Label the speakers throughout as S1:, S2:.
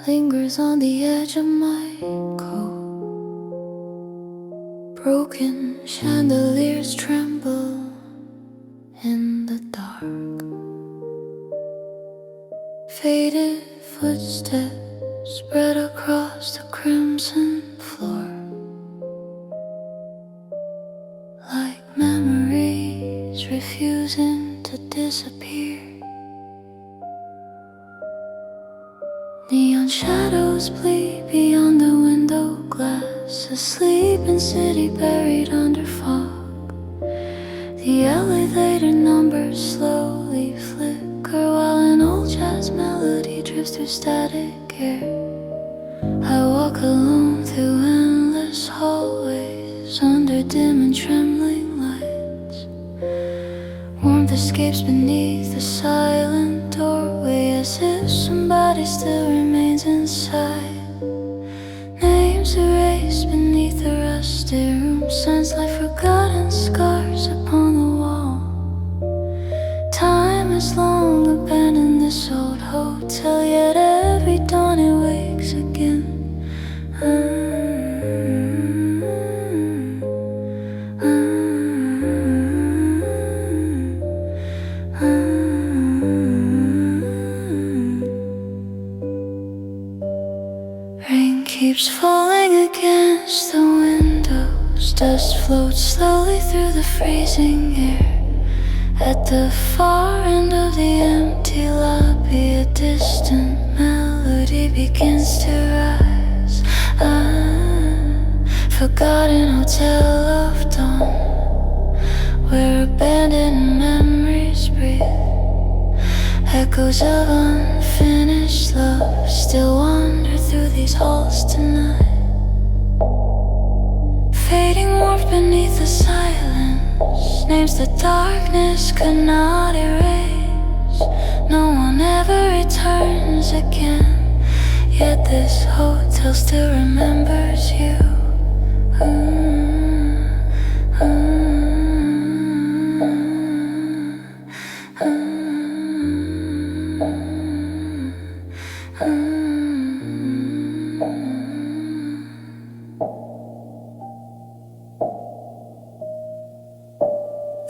S1: lingers on the edge of my coat. Broken chandeliers tremble in the dark. Faded footsteps spread across the crimson floor, like memories refusing to disappear. Neon shadows bleed beyond the window glass, a sleeping city buried under fog. The elevator numbers slowly flicker while an old jazz melody drifts through static air. I walk alone through endless hallways under dim and trembling lights. Warmth escapes beneath the silent doorway as if somebody still remains inside. Names erased beneath the rusty room, signs like forgotten scars upon the wall. Time has long abandoned this old hotel, yet every dawn it wakes again. Rain keeps falling against the windows, dust floats slowly through the freezing air. At the far end of the empty lobby, a distant melody begins to rise. A forgotten hotel of dawn, where abandoned memories breathe. Echoes of unfinished love still wander through these halls tonight. Fading warmth beneath the silence, names the darkness could not erase. No one ever returns again, yet this hotel still remembers you.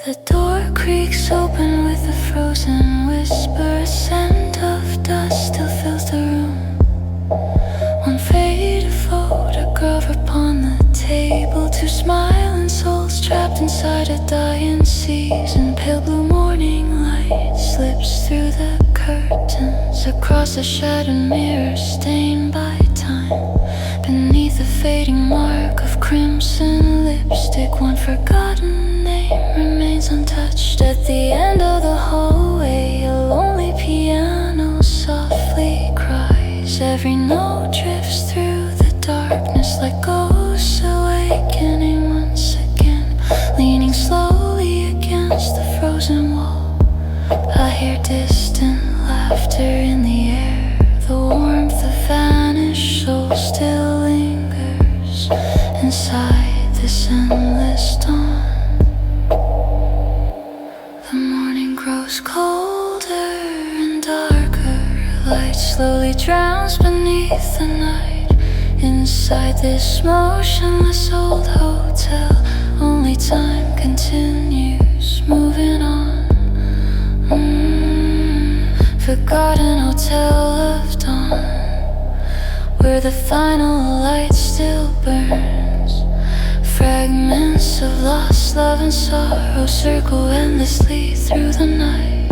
S1: The door creaks open with a frozen whisper. A scent of dust still fills the room. One faded photograph upon the table. Two smiling souls trapped inside a dying season. Pale blue morning light slips through the curtains, across a shattered mirror stained by time. Beneath the fading mark of crimson lipstick, one forgotten name remains untouched. At the end of the hallway, a lonely piano softly cries. Every note drifts through the darkness like ghosts awakening once again. Leaning slowly against the frozen wall, I hear distant laughter in the air. The warmth of vanished soul still lingers inside this endless dawn. The morning grows colder and darker. Light slowly drowns beneath the night. Inside this motionless old hotel, only time continues moving on. Forgotten hotel of dawn, where the final light still burns. Fragments of lost love and sorrow circle endlessly through the night.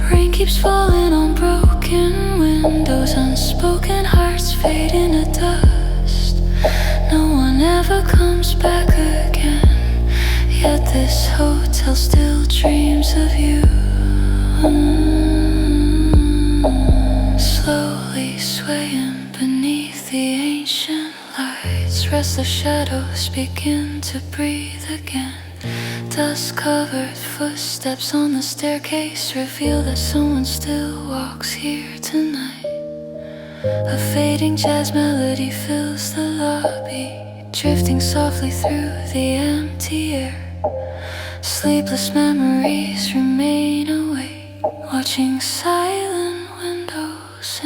S1: Rain keeps falling on broken windows, unspoken hearts fade into dust. No one ever comes back again, yet this hotel still dreams of you. Slowly swaying beneath the ancient lights, restless shadows begin to breathe again. Dust-covered footsteps on the staircase reveal that someone still walks here tonight. A fading jazz melody fills the lobby, drifting softly through the empty air. Sleepless memories remain awake, watching silent windows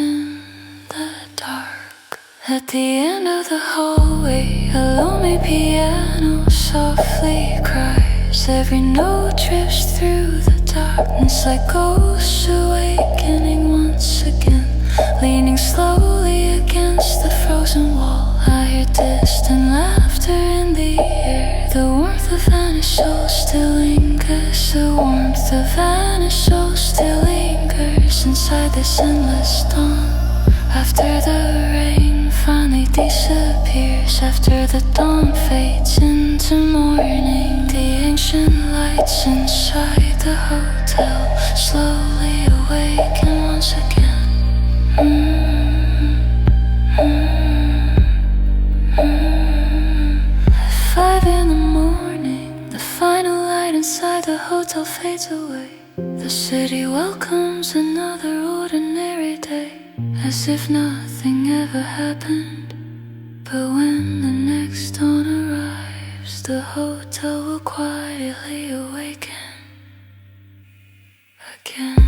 S1: At the end of the hallway, a lonely piano softly cries. Every note drifts through the darkness like ghosts awakening once again. Leaning slowly against the frozen wall, I hear distant laughter in the air. The warmth of vanished souls still lingers. The warmth of vanished souls still lingers inside this endless dawn. After the rain finally disappears, after the dawn fades into morning, the ancient lights inside the hotel slowly awaken once again. At 5 in the morning, the final light inside the hotel fades away. The city welcomes another ordinary day, as if nothing ever happened. But when the next dawn arrives, the hotel will quietly awaken again.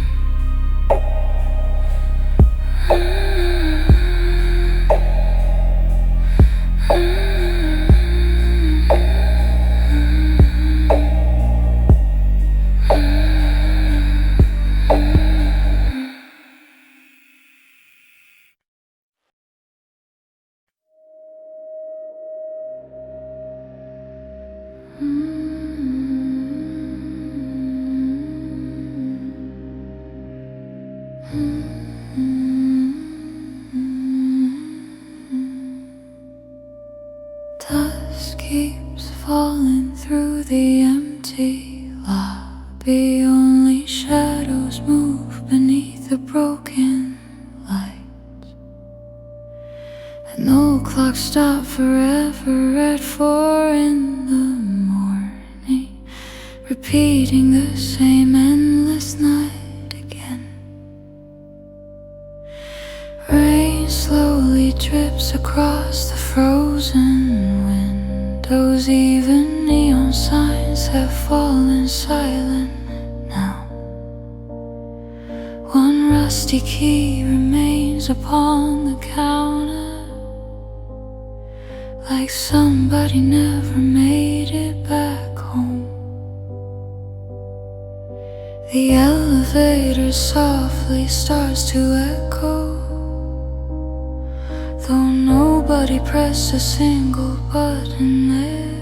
S1: Dusk keeps falling through the empty lobby. Only shadows move beneath the broken lights. And no clock stopped forever at 4 in the morning, repeating the same endless night again. Rain slowly drips across the frozen windows. Even neon signs have fallen silent now. One rusty key remains upon the counter, like somebody never made it back home. The elevator softly starts to echo, though nobody pressed a single button there.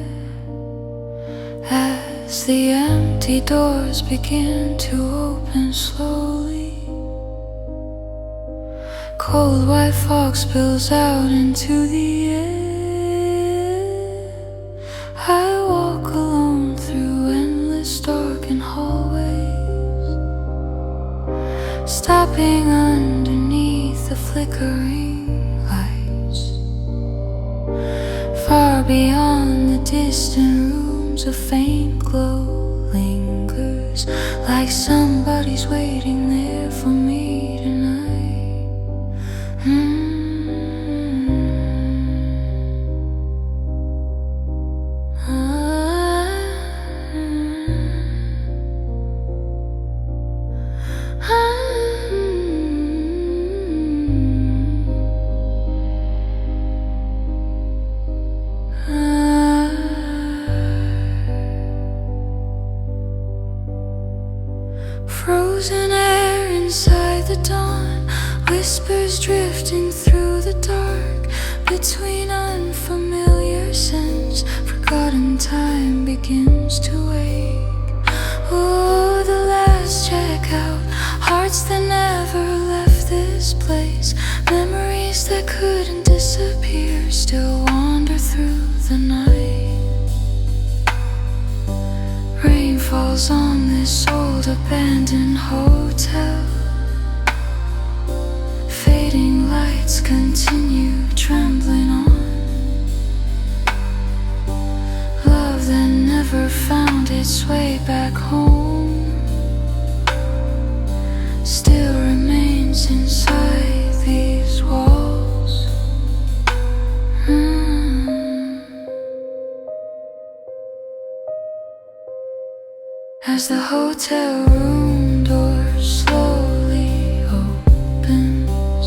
S1: As the empty doors begin to open slowly, cold white fog spills out into the air. I walk alone through endless darkened hallways, stopping underneath the flickering lights. Far beyond the distant rooms, a faint glow lingers, like somebody's waiting there for me tonight. Frozen air inside the dawn, whispers drifting through the dark. Between unfamiliar scents, forgotten time begins to wake. Oh, the last checkout, hearts that never left this place. Memories that couldn't disappear still wander through the night. Rain falls on this old abandoned hotel. Fading lights continue trembling on. Love that never found its way back home still remains inside these walls. As the hotel room door slowly opens,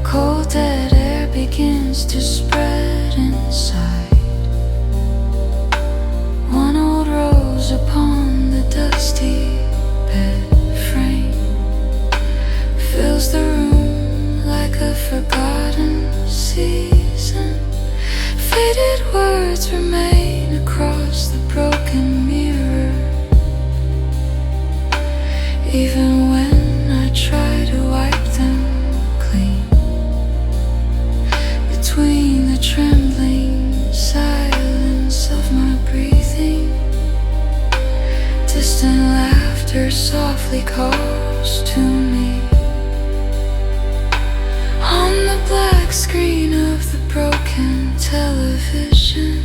S1: cold dead air begins begins to spread inside. One old rose upon the dusty bed frame fills the room like a forgotten season. Faded words remain across the broken mirror. Even when I try to wipe them clean, between the trembling silence of my breathing, distant laughter softly calls to me. On the black screen of the broken television,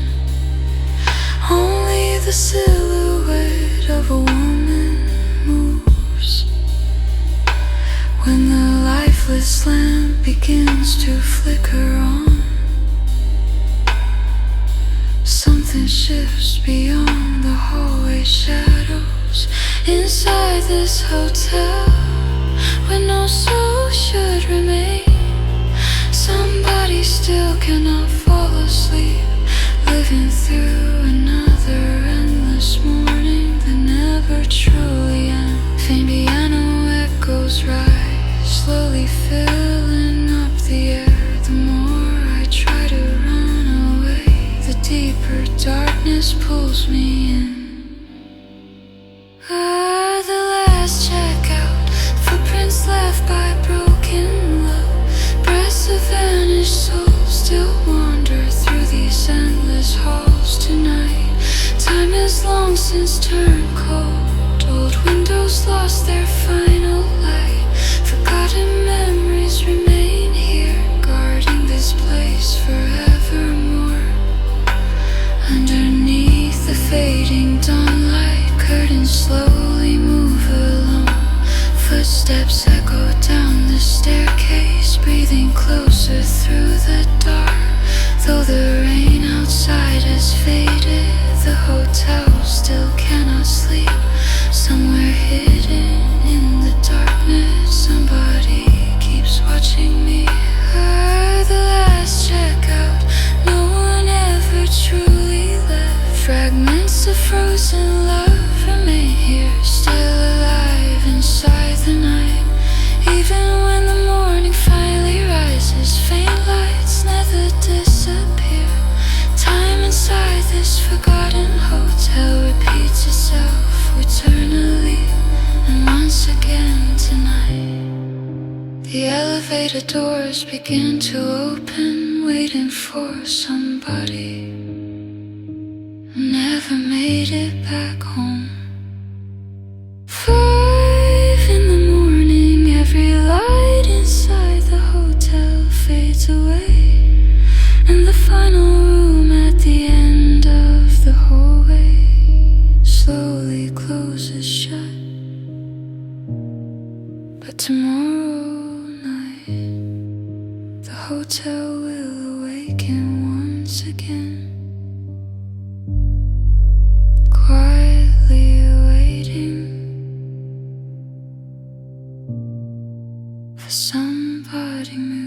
S1: only the silhouette of a woman moves. When the lifeless lamp begins to flicker on, something shifts beyond the hallway shadows. Inside this hotel where no soul should remain, somebody still cannot fall asleep, living through another endless morning that never truly ends. Faint piano echoes rise, slowly filling up the air. The more I try to run away, the deeper darkness pulls me in. The last checkout, footprints left by broken love, breaths of vanished souls still wander through these endless halls tonight. Time has long since turned cold, old windows lost their final light. Forgotten memories remain here, guarding this place forevermore. Underneath the fading dawnlight, curtains slowly move along. Footsteps echo down the staircase, breathing closer through the dark. Though the rain outside has faded, the hotel still cannot sleep. Somewhere hidden in the darkness, somebody keeps watching me. The last checkout, no one ever truly left. Fragments of frozen love remain here, still alive inside the night. Even when the morning finally rises, faint lights never disappear. Time inside this forgotten hotel repeats itself eternally, and once again tonight. The elevator doors begin to open, waiting for somebody who never made it back home. 5 in the morning, every light inside the hotel fades away, and the final room at the end of the hallway slowly closes shut. But tomorrow night, the hotel will awaken once again, quietly waiting for somebody new.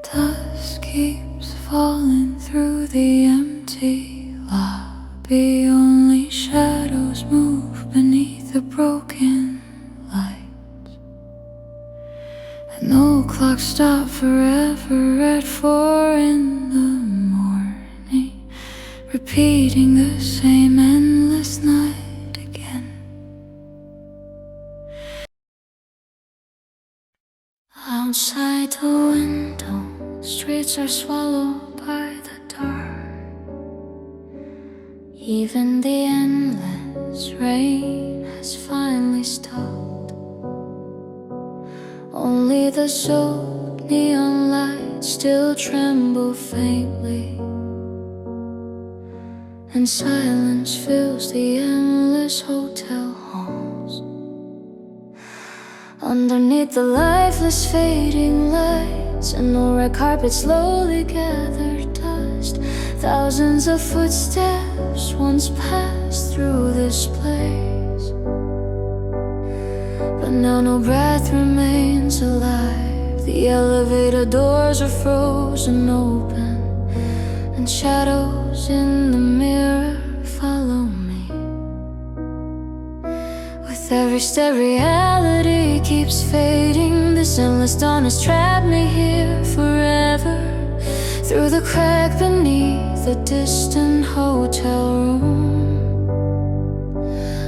S1: Dusk keeps falling through the empty lobby. Only shadows move beneath the broken lights. An old clock stopped forever at 4 in the morning, repeating the same endless night again. Outside the window, streets are swallowed by the dark. Even the endless rain has finally stopped. Only the soaked neon lights still tremble faintly, and silence fills the endless hotel halls. Underneath the lifeless fading lights, and the red carpet slowly gathered dust. Thousands of footsteps once passed through this place, but now no breath remains alive. The elevator doors are frozen open, and shadows in the mirror follow me. With every step reality keeps fading. This endless dawn has trapped me here forever. Through the crack beneath a distant hotel room,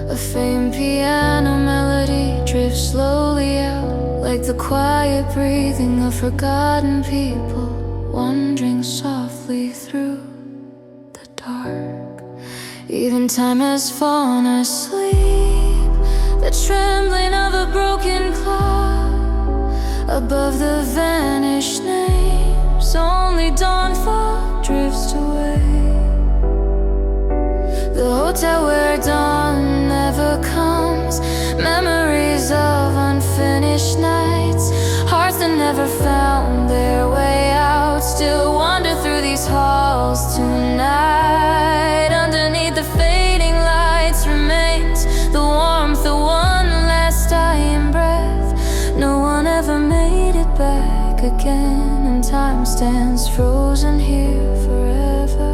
S1: a faint piano melody drifts slowly out, like the quiet breathing of forgotten people wandering softly through the dark. Even time has fallen asleep, the trembling of a broken clock above the vanished names. Only dawn fog drifts away. The hotel where dawn never comes, memories of unfinished nights, hearts that never found their way out, still wander through these halls tonight. Underneath the fading lights remains the warmth of one last dying breath. No one ever made it back again, and time stands frozen here forever.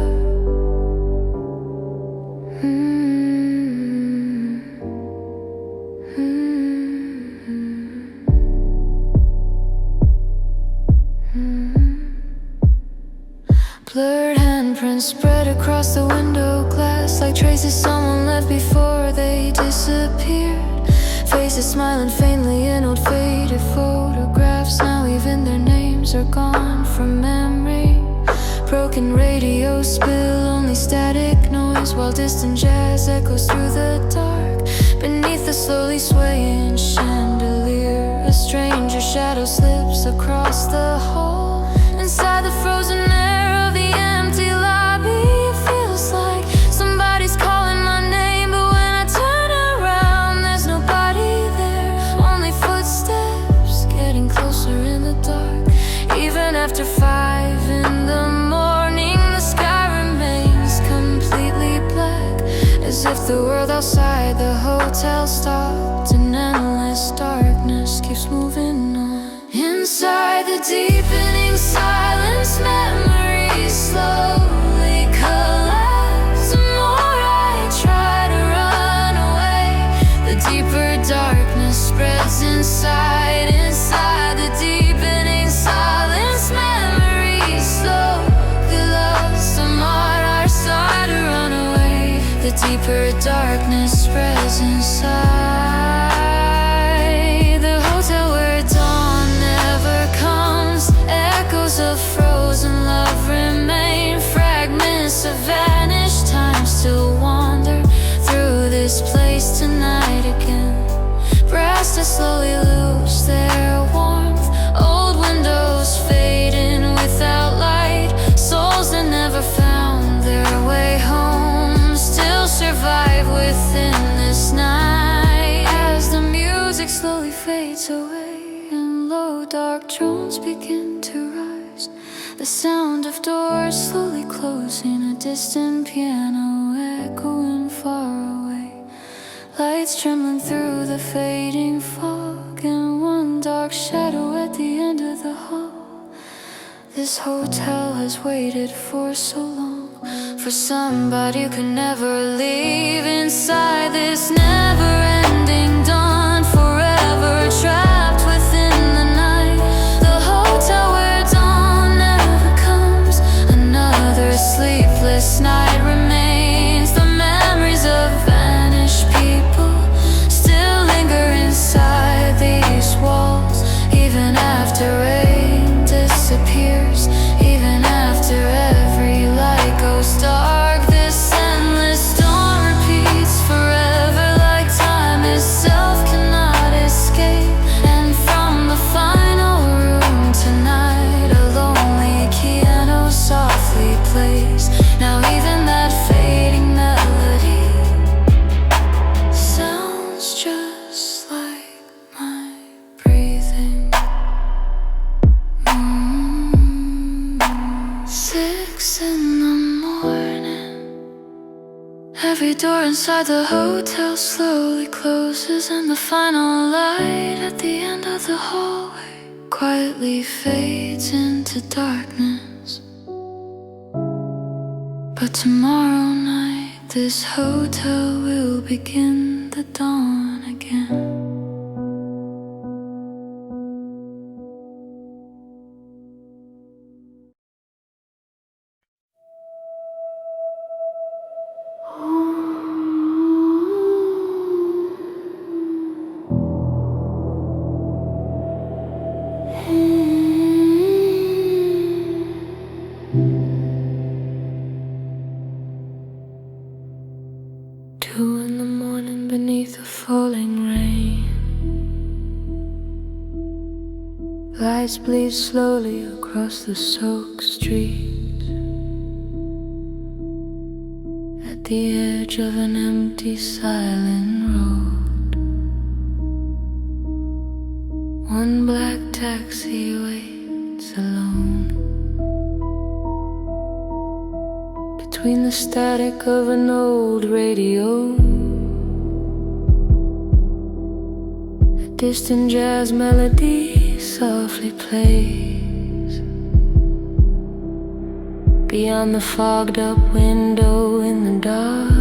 S1: Blurred handprints spread across the window glass, like traces someone left before they disappeared. Faces smiling faintly in old faded photographs. Now even their names are gone from memory. Broken radio spill only static noise, while distant jazz echoes through the dark. Beneath the slowly swaying chandelier, a stranger shadow slips across the hall. Inside the frozen air of the empty lobby, it feels like somebody's calling my name, but when I turn around, there's nobody there. Only footsteps getting closer in the dark. Even after 5 in the morning, the sky remains completely black, as if the world outside the hotel stopped, and endless darkness keeps moving on. Inside the deepening silence, memories slowly collapse. The more I try to run away, the deeper darkness spreads inside. Inside the deepening silence, memories slowly lost. The more I try to run away, the deeper darkness spreads inside. The hotel where dawn never comes, echoes of frozen love remain. Fragments of vanished time still wander through this place tonight again. Brass that slowly lose their warmth, old windows fading without light. Souls that never found their way home still survive within this night. As the music slowly fades away and low dark drones begin to rise, the sound of doors slowly closing, a distant piano echoing far away. Lights trembling through the fading fog, and one dark shadow at the end of the hall. This hotel has waited for so long, for somebody who could never leave. Inside this never-ending dawn, forever trapped within the night. The hotel where dawn never comes, another sleepless night remains. The memories of vanished people still linger inside these walls, even after rain disappears, even after every light goes dark. This endless dawn repeats forever. Outside the hotel slowly closes, and the final light at the end of the hallway quietly fades into darkness. But tomorrow night this hotel will begin the dawn again. Beneath the falling rain, lights bleed slowly across the soaked street. At the edge of an empty, silent road, one black taxi waits alone. Between the static of an old radio, distant jazz melody softly plays. Beyond the fogged up window in the dark,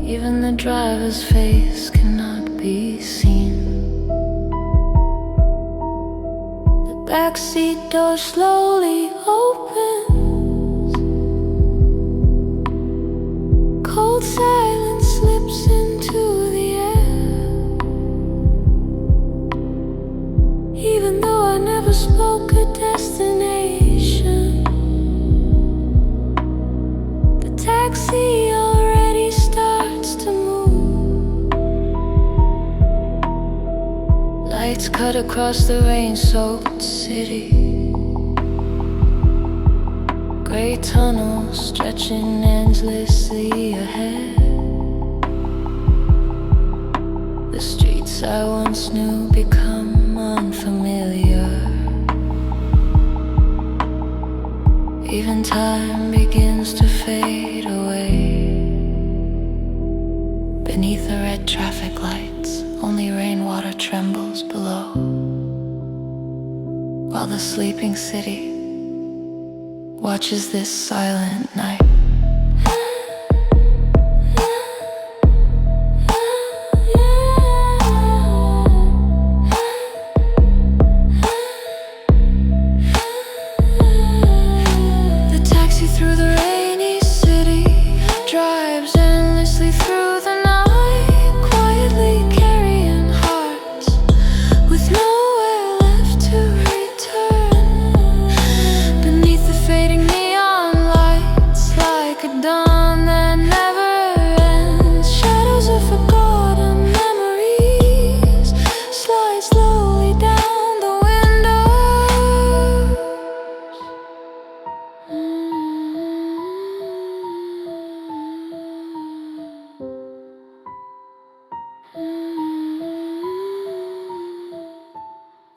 S1: even the driver's face cannot be seen. The backseat door slowly opens, cold silence slips into the air. Even though I never spoke a destination, the taxi already starts to move. Lights cut across the rain-soaked city, gray tunnels stretching endlessly ahead. The streets I once knew become unfamiliar. Even time begins to fade away. Beneath the red traffic lights, only rainwater trembles below, while the sleeping city watches this silent night.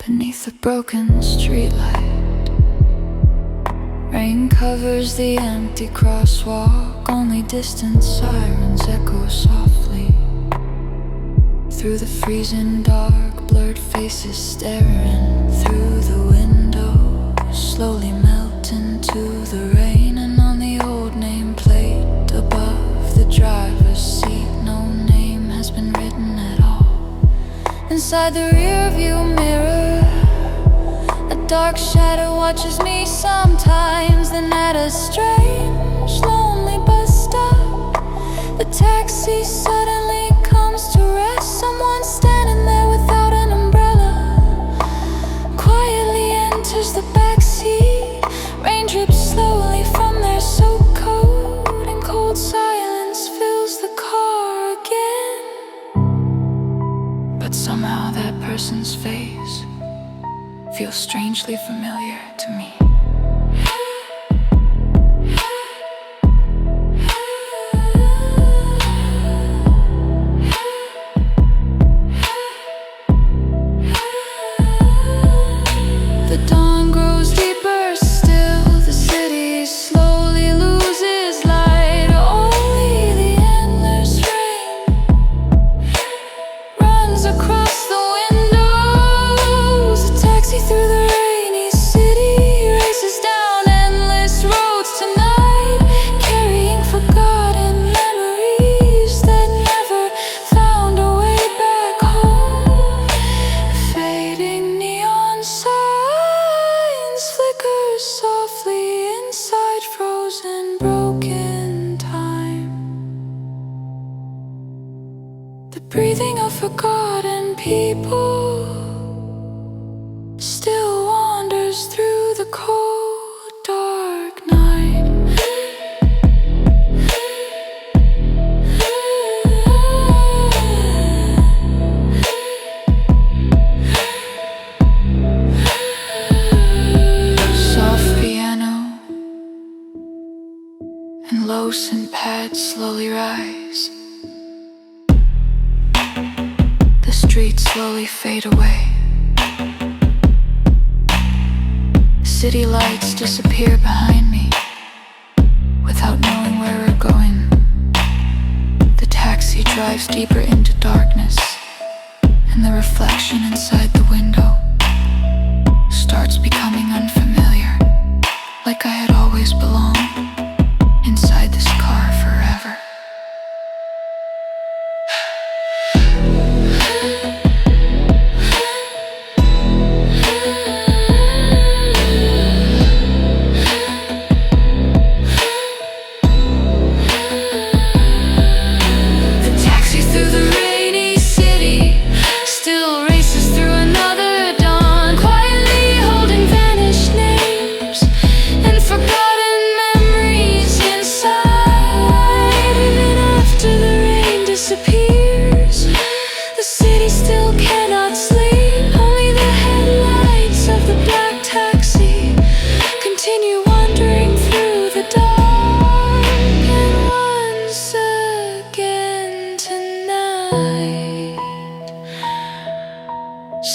S1: Beneath the broken streetlight, rain covers the empty crosswalk. Only distant sirens echo softly through the freezing dark. Blurred faces staring through the window slowly melt into the rain. And on the old nameplate above the driver's seat, no name has been written at all. Inside the rearview mirror, a dark shadow watches me sometimes. Then at a strange, lonely bus stop, the taxi suddenly comes to rest. Someone standing there without an umbrella quietly enters the backseat. Rain drips slowly from their soaked coat, and cold silence fills the car again. But somehow that person's face feels strangely familiar to me. The dawn grows deeper still, the city slowly loses light. breathing of forgotten people, still wanders through the cold, dark night. Soft piano and low synth pads slowly rise. The streets slowly fade away. City lights disappear behind me without knowing where we're going. The taxi drives deeper into darkness, and the reflection inside the window starts becoming unfamiliar, like I had always belonged inside this car forever.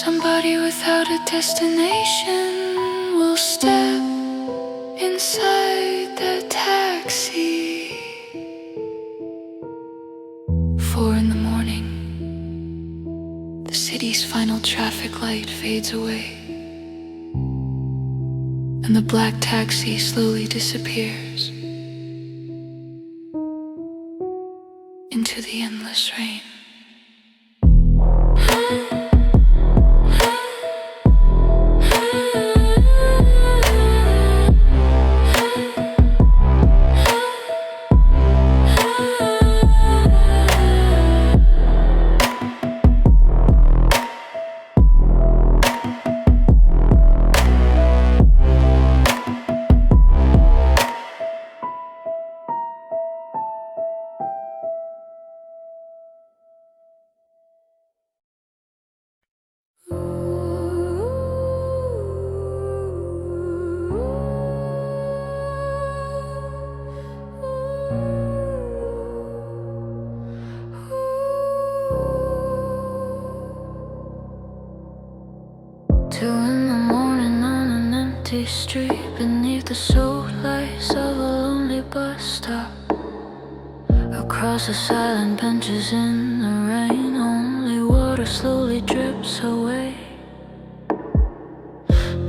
S1: Somebody without a destination will step inside the taxi. 4 in the morning, the city's final traffic light fades away, and the black taxi slowly disappears into the endless rain. Street beneath the sold lights of a lonely bus stop. Across the silent benches in the rain, only water slowly drips away.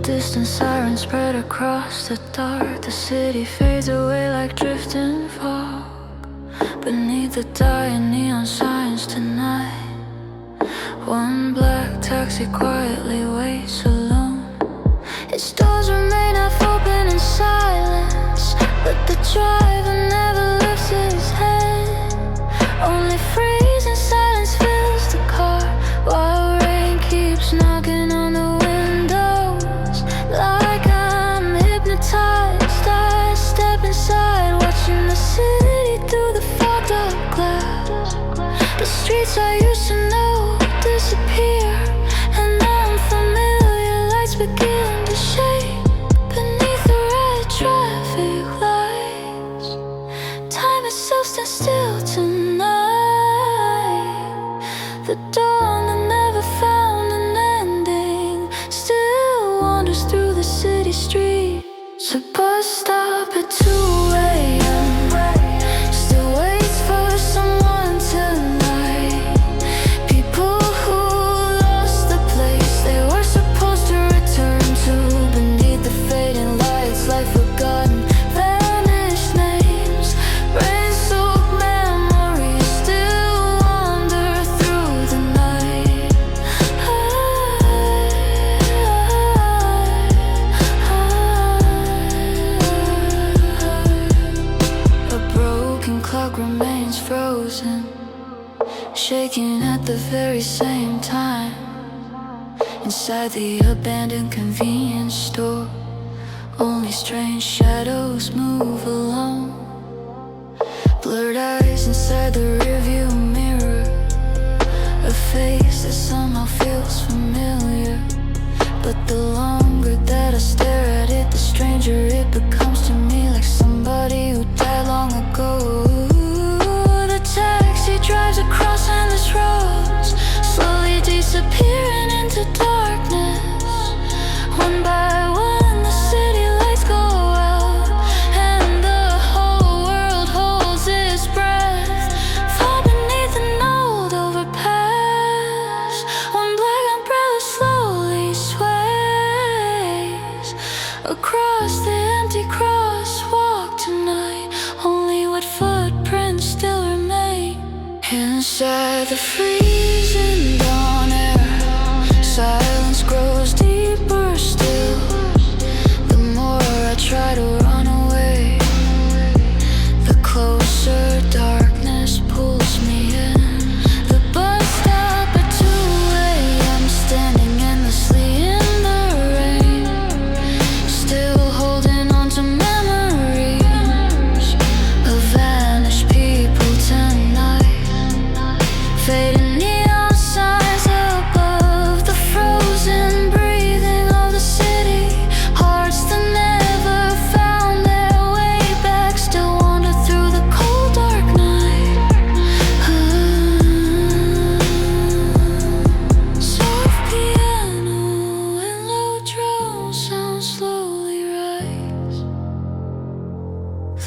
S1: Distant sirens spread across the dark. The city fades away like drifting fog beneath the dying neon signs tonight. One black taxi quietly waits alone. Its doors remain half open in silence, but the driver never lifts his head. Only freezing silence fills the car, while rain keeps knocking on the windows. Like I'm hypnotized, I step inside, watching the city through the fogged up glass. The streets I used to know disappear, and unfamiliar lights begin to shake beneath the red traffic lights. Time itself stands still tonight. The dawn that never found an ending still wanders through the city streets. A bus stop at 2 a.m. still waits for someone tonight. People who lost the place they were supposed to return to, beneath the fading lights like forgotten vanished names. Rain-soaked memories still wander through the night. A broken clock remains frozen shaking at the very same time. Inside the abandoned convenience store, only strange shadows move alone. Blurred eyes inside the rearview mirror, a face that somehow feels familiar. But the longer that I stare at it, the stranger it becomes to me, like somebody who died long ago. The taxi drives across endless roads, slowly disappearing into darkness. One by one the city lights go out, and the whole world holds its breath. Fall beneath an old overpass, one black umbrella slowly sways across the empty crosswalk tonight. Only wet footprints still remain inside the freezing dawn air. Silence grows deeper still. The more I try to run away, the closer darkness pulls me in. The bus stop at 2 a.m., standing endlessly in the rain, still holding on to memories of vanished people tonight. Fading neon signs above the frozen breathing of the city. Hearts that never found their way back still wander through the cold dark night. Soft piano and low drone sound slowly rise.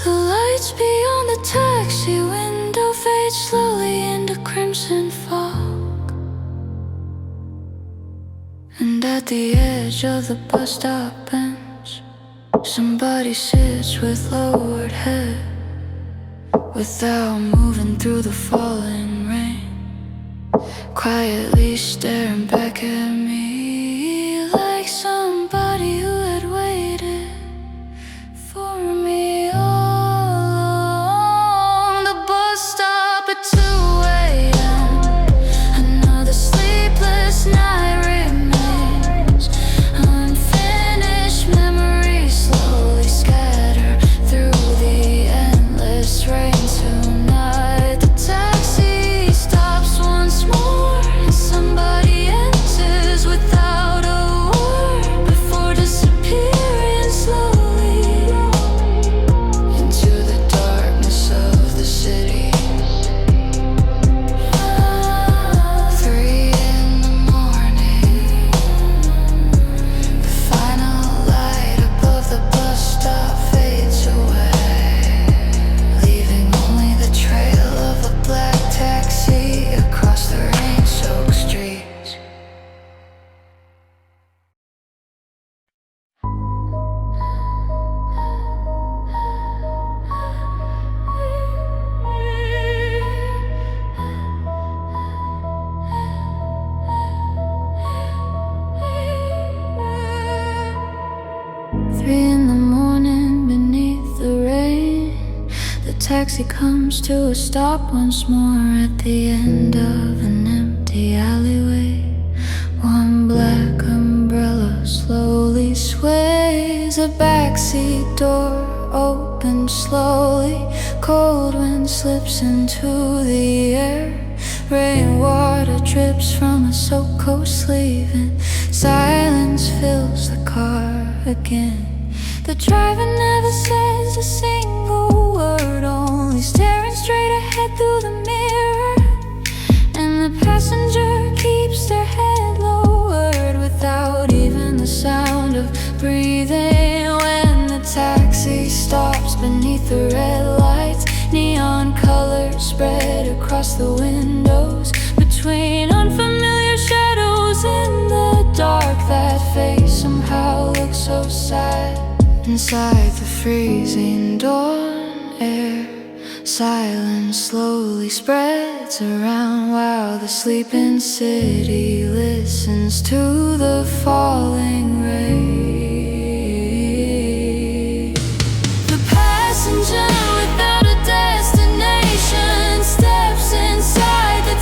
S1: The lights beyond the taxi window fade slowly into crimson fog. And at the edge of the bus stop bench, somebody sits with lowered head, without moving through the falling rain, quietly staring back at me, like somebody who had waited for me all along. The bus stop at 2 a.m., another sleepless night remains. Unfinished memories slowly scatter through the endless rain tonight. The taxi stops once more, and somebody enters without a word, before disappearing slowly into the darkness of the city. 3 in the morning, the final light above the bus stop fades away, leaving only the trail of a black taxi across the rain-soaked streets. Three in the morning beneath the rain, the taxi comes to a stop once more at the end of an empty alleyway. One black umbrella slowly sways, a backseat door opens slowly, cold wind slips into the air, rainwater drips from a soaked coat sleeve, and silence fills the car again. The driver never says a single word, only staring straight ahead through the mirror, and the passenger keeps their head lowered without even the sound of breathing. When the taxi stops beneath the red lights, neon colors spread across the windows, between unfamiliar shadows in the dark. That face somehow looks so sad inside the freezing dawn air. Silence slowly spreads around while the sleeping city listens to the falling rain. The passenger without a destination steps inside the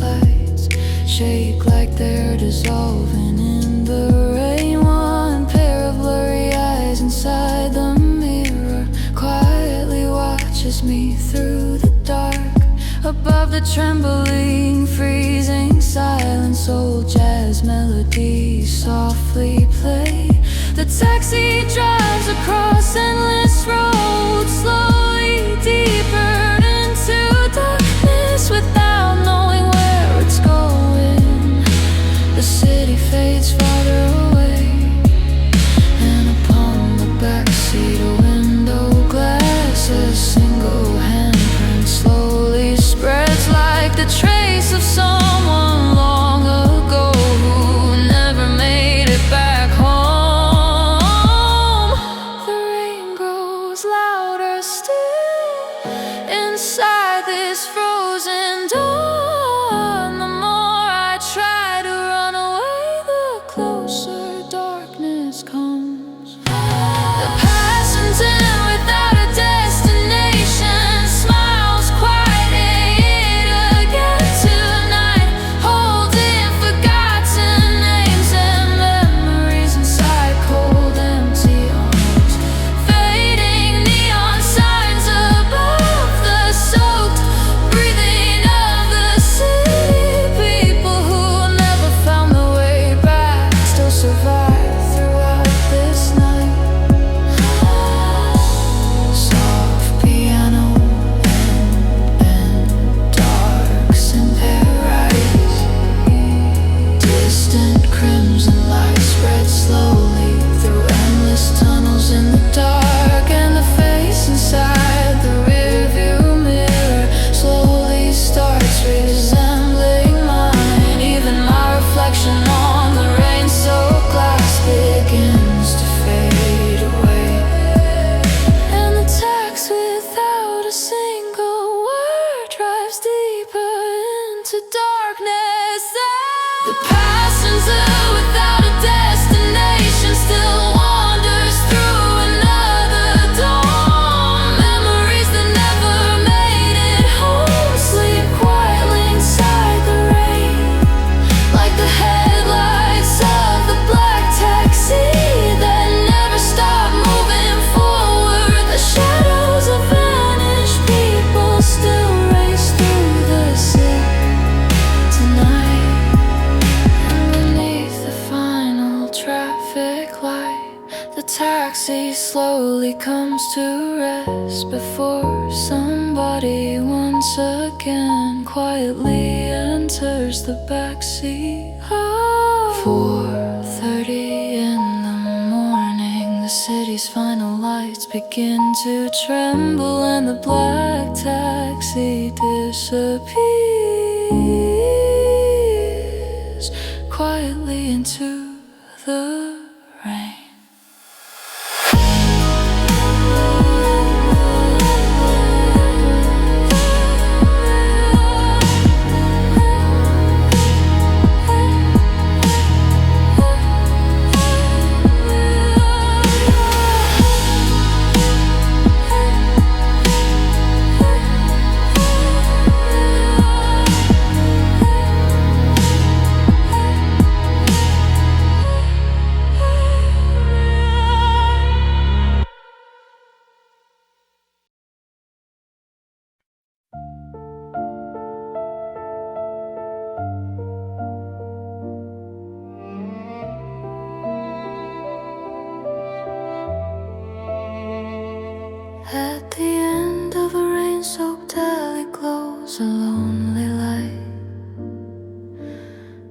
S1: streetlights shake like they're dissolving in the rain. One pair of blurry eyes inside the mirror quietly watches me through the dark. Above the trembling, freezing silence, old jazz melodies softly play. The taxi drives across endless roads, slowly deeper into darkness without knowing where it's going. The city fades farther away, and upon the backseat window glass, a single handprint slowly spreads like the trace of someone long ago who never made it back home. The rain grows louder still inside this frozen dawn. The more I try to run away, the closer darkness comes. The passion's in without a destination, smiles quieting it again tonight, holding forgotten names and memories inside cold empty arms. Fading neon signs above the soaked breathing of the city. People who never found their way back still survive throughout this night. Soft piano and darks in Paris. Distant crimson light spread slowly through endless tunnels in the dark, and the face inside the rearview mirror slowly starts resembling mine. Even my reflection on the rain-soaked glass begins to fade away, and the taxi without a single word drives deeper into darkness. The passenger without a destination still wanders through another dawn. Memories that never made it home sleep quietly inside the rain, like the headlights of the black taxi that never stop moving forward. The shadows of vanished people still race through the city tonight. And beneath the final traffic light, the taxi slowly comes to rest before somebody once again quietly enters the backseat. 4:30 in the morning, the city's final lights begin to tremble, and the black taxi disappears quietly into the rain. At the end of a rain-soaked alley glows a lonely light.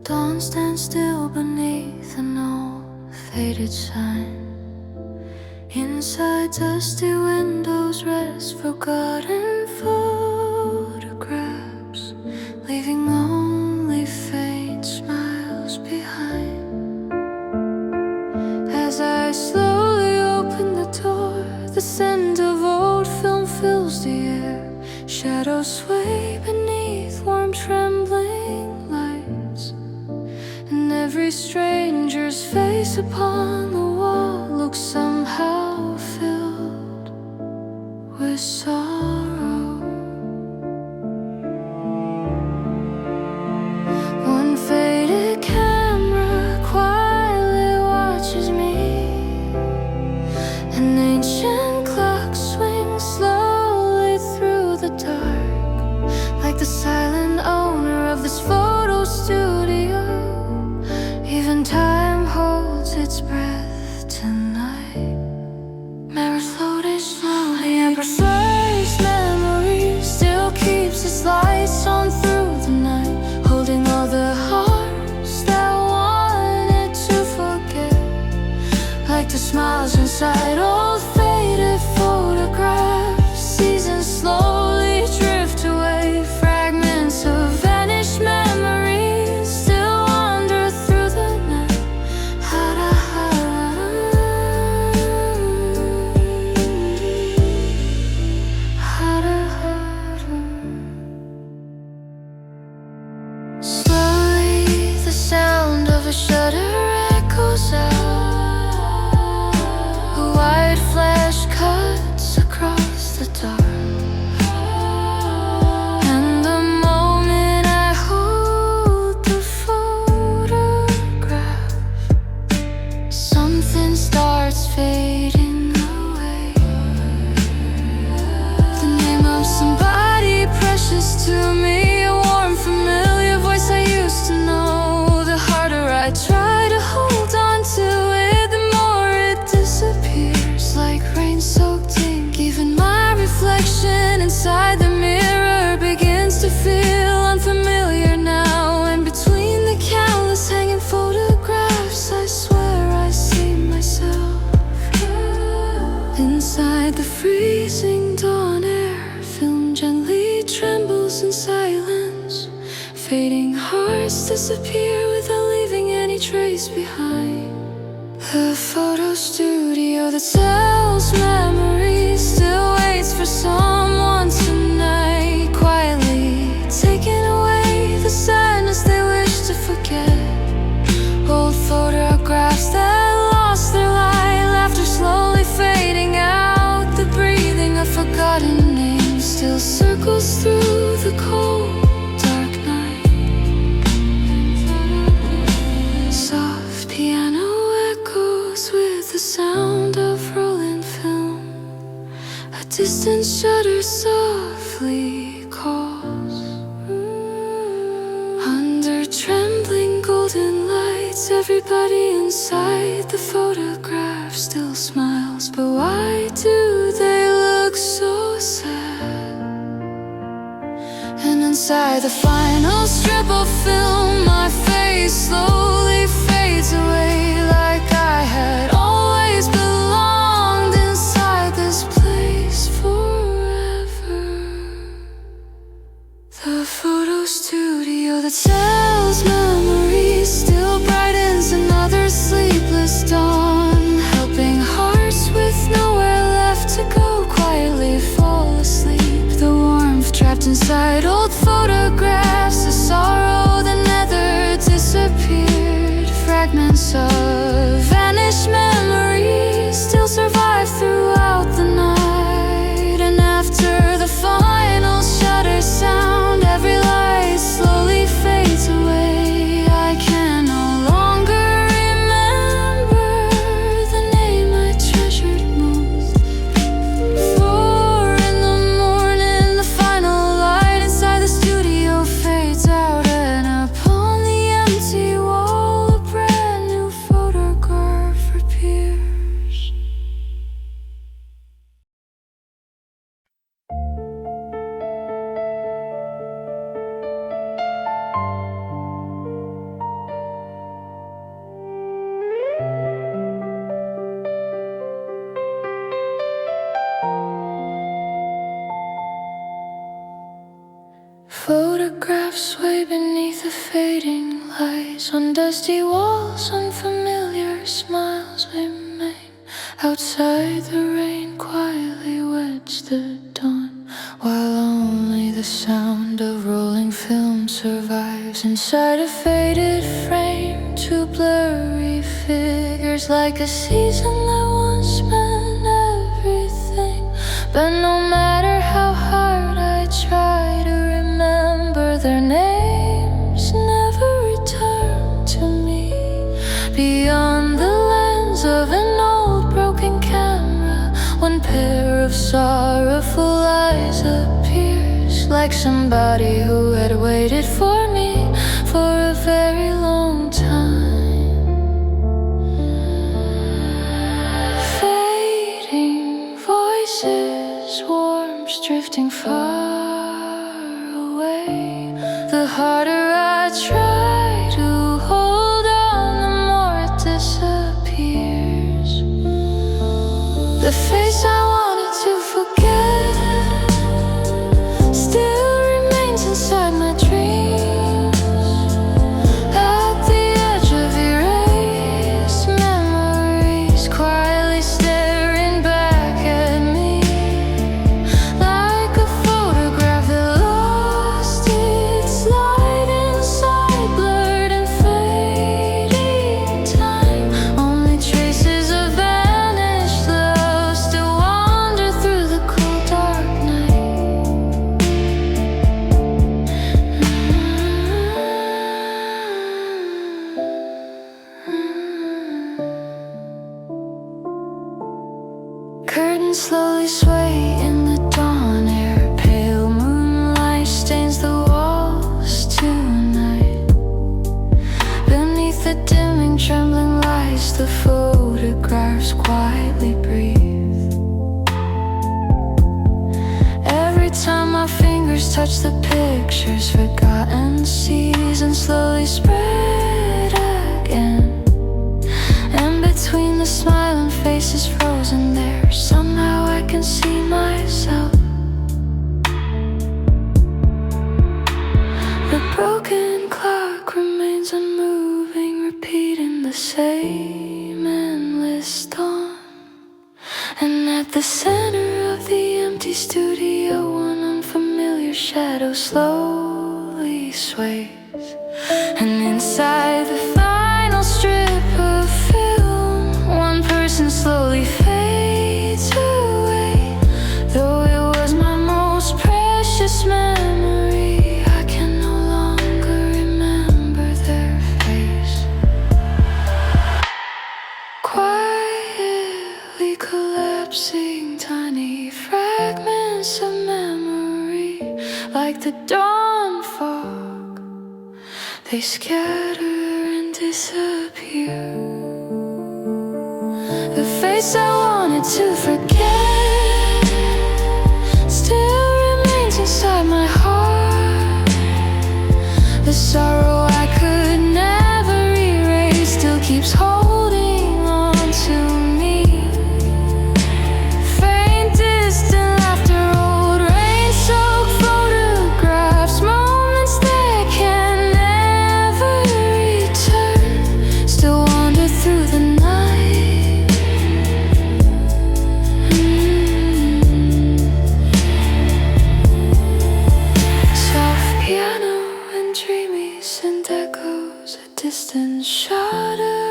S1: Dawn stands still beneath an old faded sign. Inside dusty windows rest forgotten photographs, leaving only faint smiles behind. As I slowly open the door, the scent of old film fills the air. Shadows sway beneath warm trembling lights, and every stranger's face upon the wall looks somehow filled with sorrow. inside old faded photographs. Seasons slowly drift away, fragments of vanished memories still wander through the night. Hara hara, hara hara. Slowly the sound of a shutter echoes out. A white flash cuts across the dark. And the moment I hold the photograph, something starts fading away. The name of somebody precious to me, a warm familiar voice I used to know. The harder I try to hold on to it, the more it disappears like rain-soaked ink. Even my reflection inside the mirror begins to feel unfamiliar now. And between the countless hanging photographs, I swear I see myself inside the freezing dawn air. Film gently trembles in silence. Fading hearts disappear without leaving any trace behind. A photo studio that sells memories still waits for someone tonight, quietly taking away the sadness they wish to forget. Old photographs that lost their light, laughter slowly fading out. The breathing of forgotten names still circles through the cold dark night. Soft piano echoes with the sound of rolling film. A distant shutter softly calls. Under trembling golden lights, everybody inside the photograph still smiles. But why do they look so sad? And inside the final strip of film, my face slowly fades away, like I had always belonged inside this place forever. The photo studio that sells memories still brightens another sleepless dawn, helping hearts with nowhere left to go quietly fall asleep. The warmth trapped inside old photographs, the sorrow that never disappeared. Fragments of vanished memories still survive throughout the night. And after the final shutter sound, every light slowly fades away. I can no longer remember the name I treasured most. 4 in the morning, the final light inside the studio fades out, and upon the empty wall, a brand new photograph appears. Photographs sway beneath the fading lights. On dusty walls, unfamiliar smiles remain. Outside, the rain quietly wets the dawn, while only the sound of rolling film survives. Inside a faded frame, 2 blurry figures, like a season that once meant everything. But no matter how hard I try to remember, their names never return to me. Beyond the lens of an old broken camera, one pair of sorrowful eyes appears, like somebody who had waited for me for a very long time. Fading voices, warmth drifting far away. The harder I try to hold on, the more it disappears. The face I wanted to forget still remains inside my dreams. At the edge of erased memories, quietly staring back at me, like a photograph that lost its light inside blurred and fading time. Only traces of vanished love still wander through the cold dark night. Curtains slowly sway in the dawn air. Pale moonlight stains the walls tonight. Beneath the dimming, trembling lights, the photographs quietly breathe. Every time my fingers touch the pictures, forgotten seasons slowly spread again. And between the smiling faces frozen there, somehow I can see myself. The broken clock remains unmoving, repeating the same endless dawn. And at the center of the empty studio, one unfamiliar shadow slowly sways. And inside the final strip of film, one person slowly fades away. Though it was my most precious memory, I can no longer remember their face. Quietly collapsing tiny fragments of memory, like the dawn fog, they scatter and disappear. The face I wanted to forget still remains inside my heart. The sorrow I could never erase still keeps holding on to me. Faint distant laughter, old rain-soaked photographs, moments that can never return, still wander through the night. Soft piano and dreamy synth echoes, a distant shudder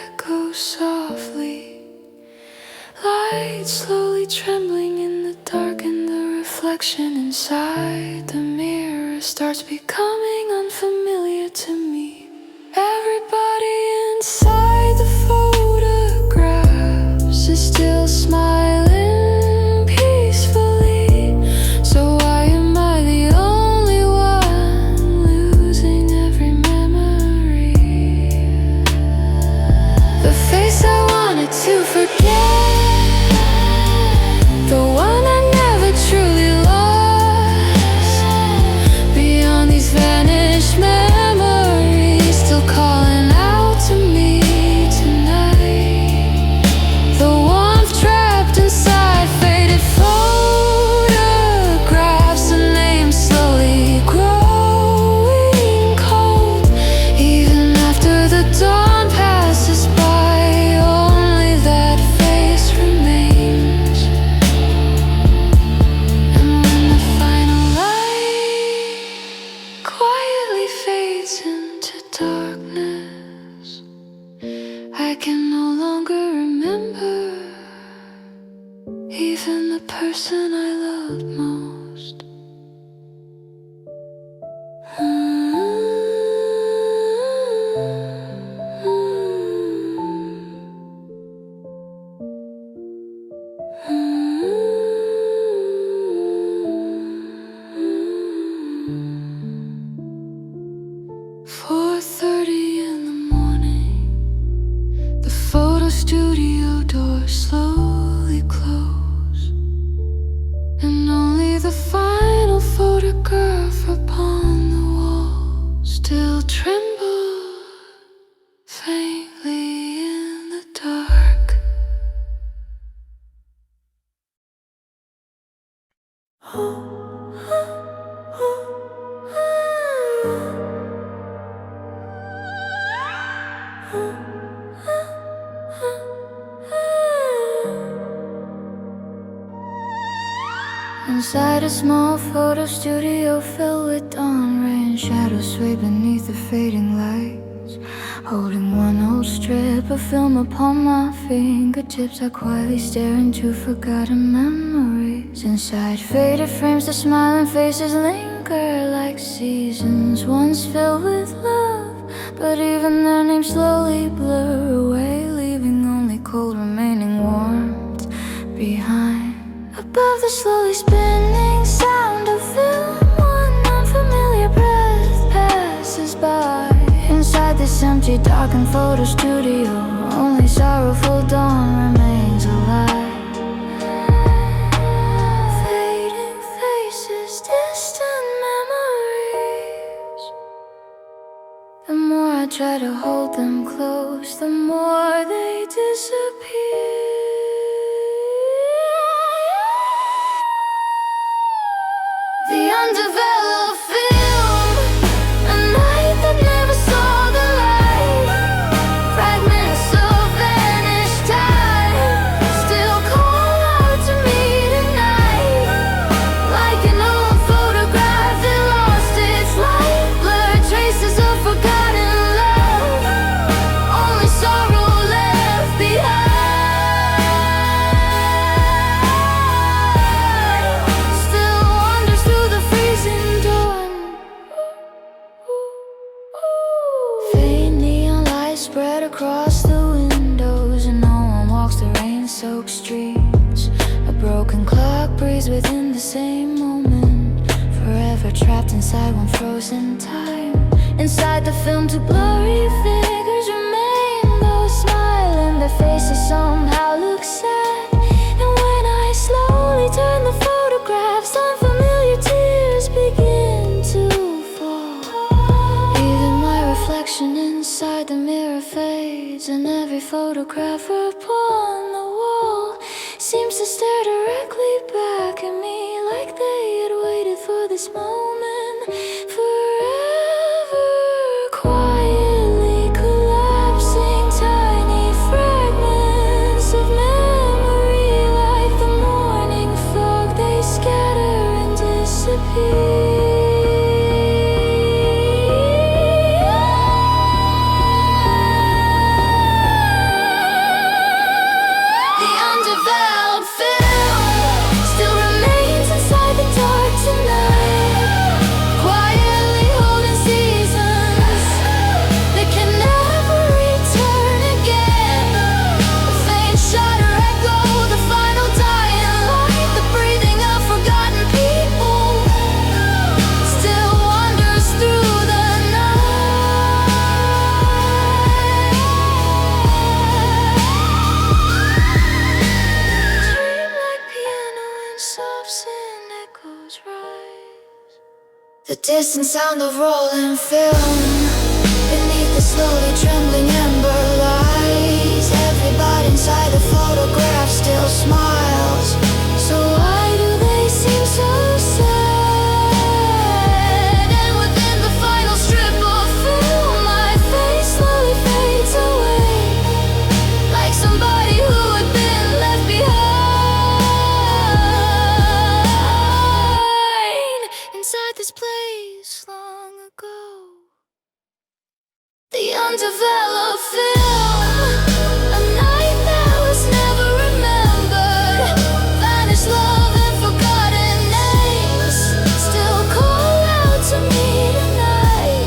S1: echoes softly. Light slowly trembling in the dark, and the reflection inside the mirror starts becoming unfamiliar to me. Everybody inside the photographs is still smiling peacefully. So why am I the only one losing every memory? The face I wanted to forget, the one I never truly lost. Beyond these vanished memories, still calling out to me tonight. The warmth trapped inside faded photographs, the names slowly growing cold. Even after the dawn passes by, only that face remains. And when the final light quietly fades into darkness, I can no longer remember even the person I loved most. Studio doors slowly close, and only the final Inside a small photo studio filled with dawn rain, shadows sway beneath the fading lights. Holding one old strip of film upon my fingertips, I quietly stare into forgotten memories. Inside faded frames, the smiling faces linger like seasons once filled with love, but even their names slowly blur away, leaving only cold remaining warmth behind. Above the slowly spinning sound of film, one unfamiliar breath passes by. Inside this empty, darkened photo studio, only sorrowful dawn remains alive. Fading faces, distant memories. The more I try to hold them close, the more they disappear. The undeveloped film, a night that never saw the light. Fragments of vanished time still call out to me tonight. Like an old photograph that lost its light, blurred traces of forgotten love, only sorrow left behind. Spread across the windows, and no one walks the rain-soaked streets. A broken clock breathes within the same moment, forever trapped inside one frozen time. Inside the film, two blurry figures remain, both smiling, their faces somehow look sad. And when I slowly turn the photographs, unfamiliar tears begin to fall. Even my reflection inside the mirror fades, and every photograph upon the wall seems to stare directly back at me, like they had waited for this moment forever. Quietly collapsing, tiny fragments of memory, like the morning fog, they scatter and disappear. The distant sound of rolling film beneath the slowly trembling ember lights. Everybody inside the photograph still smiles. So why do they seem so sad? And within the final strip of film, my face slowly fades away, like somebody who had been left behind inside this place long ago. The undeveloped film, a night that was never remembered. Vanished love and forgotten names still call out to me tonight.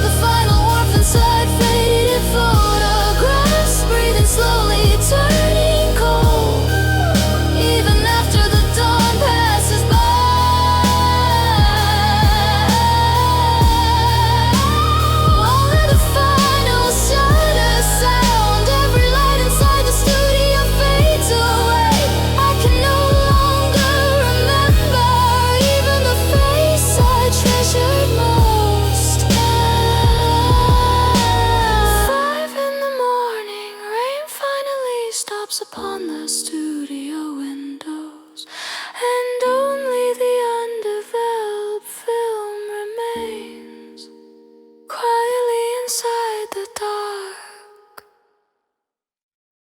S1: The final warmth inside faded photographs, breathing slowly, turning cold, even after the dawn passes by. Only the final shutter sound, every light inside the studio fades away. I can no longer remember even the face I treasured most. 5 in the morning, rain finally stops upon the studio windows, and